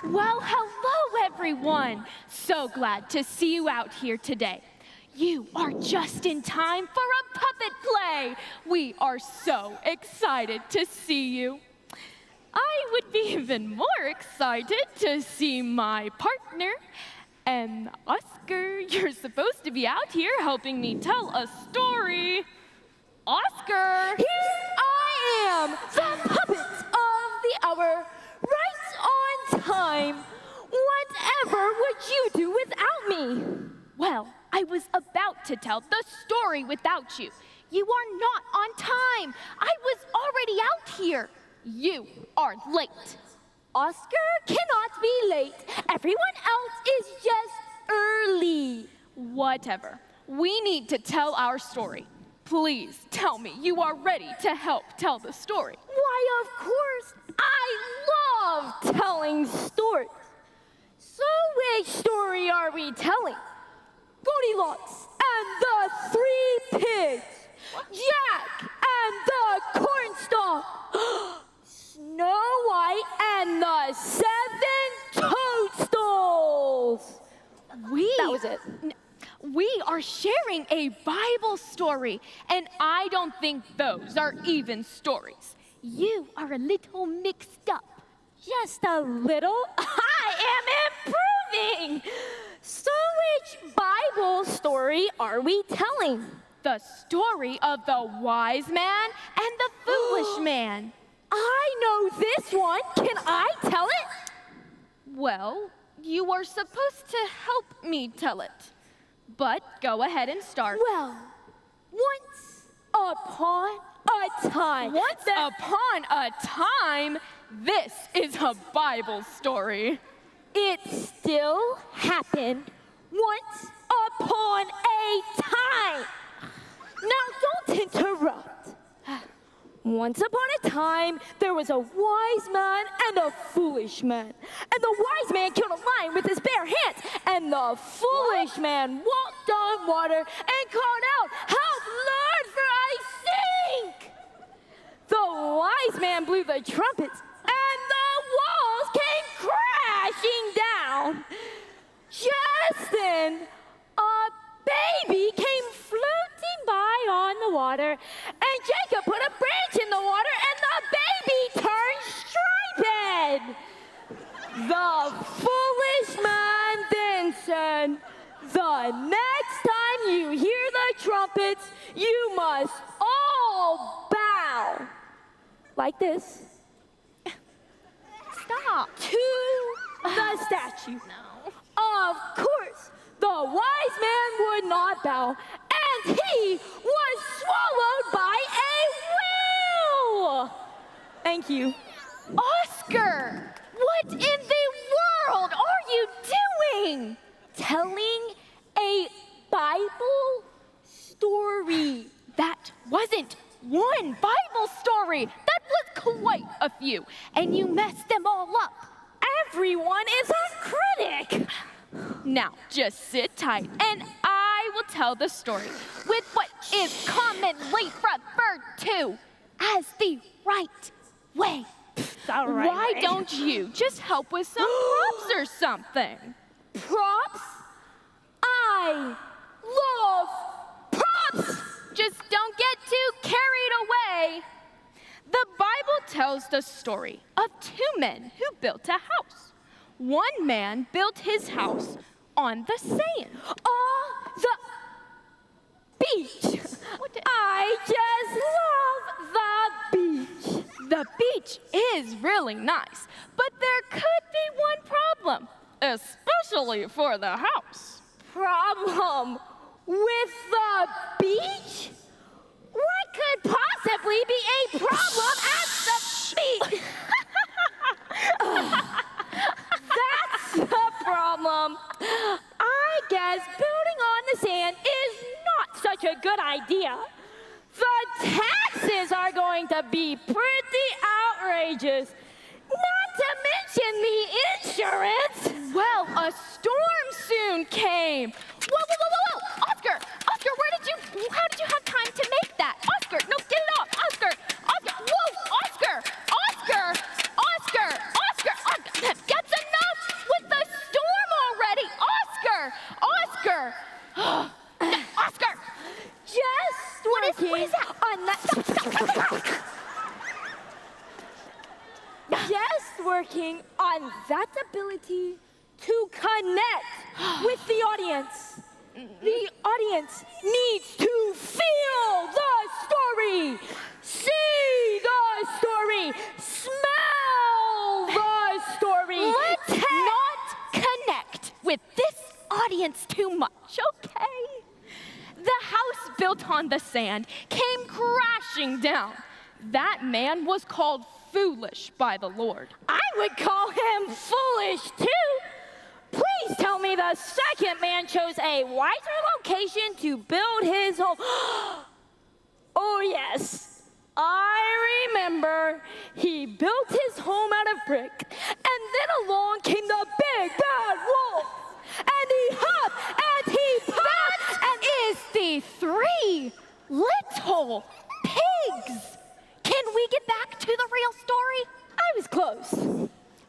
Well, hello, everyone. So glad to see you out here today. You are just in time for a puppet play. We are so excited to see you. I would be even more excited to see my partner. And Oscar, you're supposed to be out here helping me tell a story. Oscar! Here I am, the puppet of the hour, right on time. Whatever would you do without me? Well, I was about to tell the story without you. You are not on time. I was already out here. You are late. Oscar cannot be late. Everyone else is just early. Whatever. We need to tell our story. Please tell me you are ready to help tell the story. Why, of course. I love telling stories. So which story are we telling? Goldilocks and the three pigs. Jack and the cornstalk. Snow White and the 7 toadstools. That was it. We are sharing a Bible story, and I don't think those are even stories. You are a little mixed up. Just a little? I am improving! So which Bible story are we telling? The story of the wise man and the foolish man. I know this one. Can I tell it? Well, you are supposed to help me tell it. But go ahead and start. Well, once upon a time. Once upon a time, this is a Bible story. It still happened once upon a time. Now don't interrupt. Once upon a time, there was a wise man and a foolish man. And the wise man killed a lion with his bare hands. And the foolish man walked on water and called out, "Help, Lord, for I sink!" The wise man blew the trumpets, and the walls came crashing down. Just then, a baby came floating by on the water, and Jacob put a branch in the water, and the baby turned striped. The foolish man then said, "The next time you hear the trumpets, you must all bow." Like this. Stop. To the statue. No. Of course, the wise man would not bow, and he was swallowed by a whale. Thank you. Oscar, what in the world are you doing? Telling a Bible story. That wasn't one Bible story. That was quite a few, and you messed them all up. Everyone is a critic. Now, just sit tight, and I will tell the story with what is commonly referred to as the right way. Why don't you just help with some props or something? Props? I love props. Just don't get too carried away. The Bible tells the story of 2 men who built a house. One man built his house on the sand. The beach. I just love the beach. The beach is really nice, but there could be one problem, especially for the house. Problem with the beach? What could possibly be a problem at the beach? That's the problem. I guess building on the sand is not such a good idea. The taxes are going to be pretty outrageous. Not to mention the insurance. Well, a storm soon came. Whoa. Oscar, how did you have time to make that? Oscar, no, get it off. Oscar, whoa, Oscar. That's enough. just working on that ability to connect with the audience. The audience needs to feel the story, see the story, smell the story. Let's not connect with this audience too much, okay? The house built on the sand came crashing down. That man was called foolish by the Lord. I would call him foolish too. Please tell me the second man chose a wiser location to build his home. Oh yes, I remember. He built his home out of brick, and then along came the big bad wolf. And he huffed and he puffed. That is the 3 little pigs. Can we get back to the real story? I was close.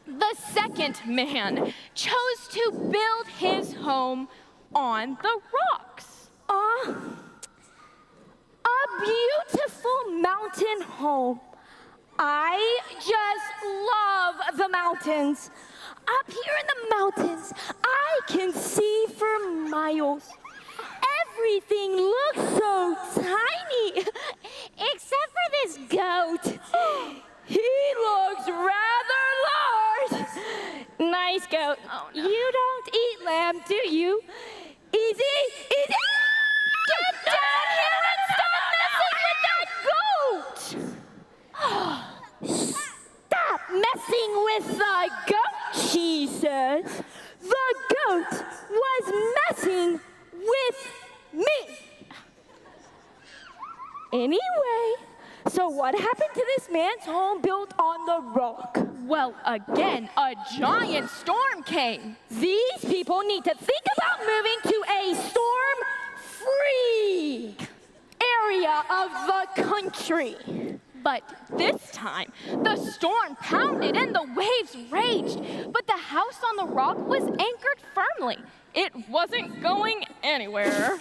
The second man chose to build his home on the rocks. A beautiful mountain home. I just love the mountains. Up here in the mountains, I can see for miles. Everything looks so tiny, except for this goat. He looks rather large. Nice goat. Oh, no. You don't eat lamb, do you? Easy, easy. Get down here and stop messing with that goat. Stop messing with the goat, she says. The goat was messing with me. Anyway, so what happened to this man's home built on the rock? Well, again, a giant storm came. These people need to think about moving to a storm-free area of the country. But this time, the storm pounded and the waves raged, but the house on the rock was anchored firmly. It wasn't going anywhere.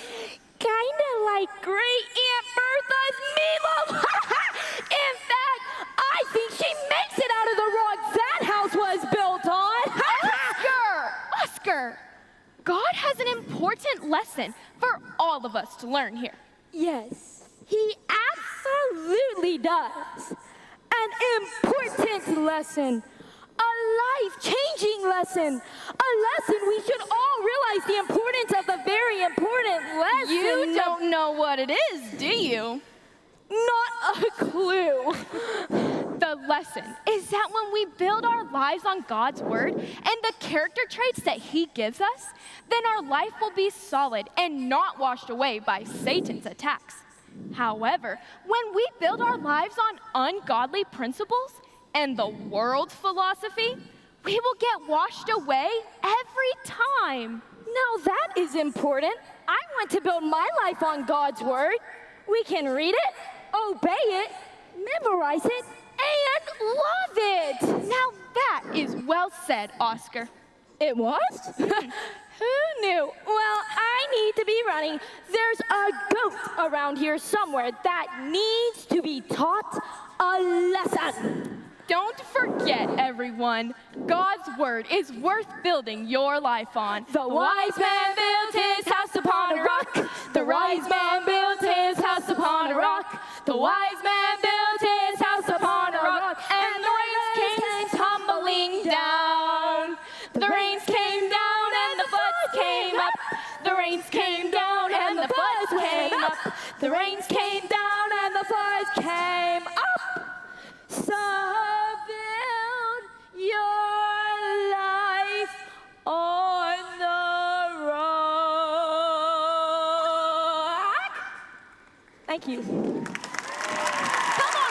Kinda like Great Aunt Bertha's meatloaf. In fact, I think she makes it out of the rock that house was built on. Oscar, God has an important lesson for all of us to learn here. Yes, he absolutely does. An important lesson. A life-changing lesson. A lesson we should all realize the importance of the very important lesson. You don't know what it is, do you? Not a clue. The lesson is that when we build our lives on God's word and the character traits that he gives us, then our life will be solid and not washed away by Satan's attacks. However, when we build our lives on ungodly principles and the world's philosophy, we will get washed away every time. Now that is important. I want to build my life on God's word. We can read it, obey it, memorize it, and love it. Now that is well said, Oscar. It was? Who knew? Well, I need to be running. There's a goat around here somewhere that needs to be taught a lesson. Don't forget, everyone, God's word is worth building your life on. The wise man built his house upon a rock. The wise man built his house upon a rock. The wise man built his house upon a rock. And the rains came tumbling down. The rains came down and the floods came up. The rains came down and the floods came up. The rains came down and the floods came up. So build your life on the rock. Thank you. Come on!